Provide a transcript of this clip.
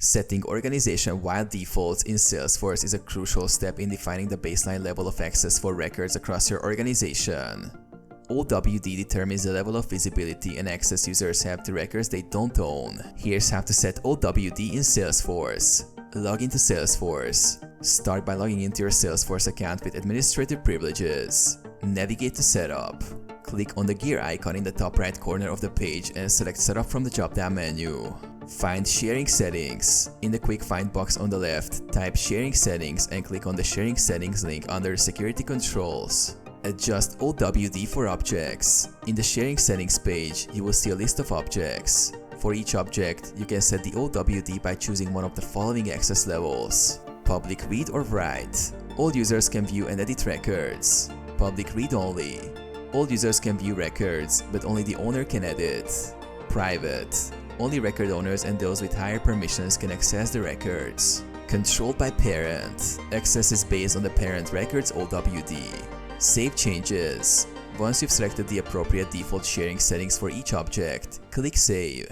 Setting organization-wide defaults in Salesforce is a crucial step in defining the baseline level of access for records across your organization. OWD determines the level of visibility and access users have to records they don't own. Here's how to set OWD in Salesforce. Log into Salesforce. Start by logging into your Salesforce account with administrative privileges. Navigate to Setup. Click on the gear icon in the top right corner of the page and select Setup from the drop-down menu. Find Sharing Settings. In the quick find box on the left, type Sharing Settings and click on the Sharing Settings link under Security Controls. Adjust OWD for objects. In the Sharing Settings page, you will see a list of objects. For each object, you can set the OWD by choosing one of the following access levels. Public read or write. All users can view and edit records. Public read only. All users can view records, but only the owner can edit. Private. Only record owners and those with higher permissions can access the records. Controlled by parent. Access is based on the parent record's OWD. Save changes. Once you've selected the appropriate default sharing settings for each object, click Save.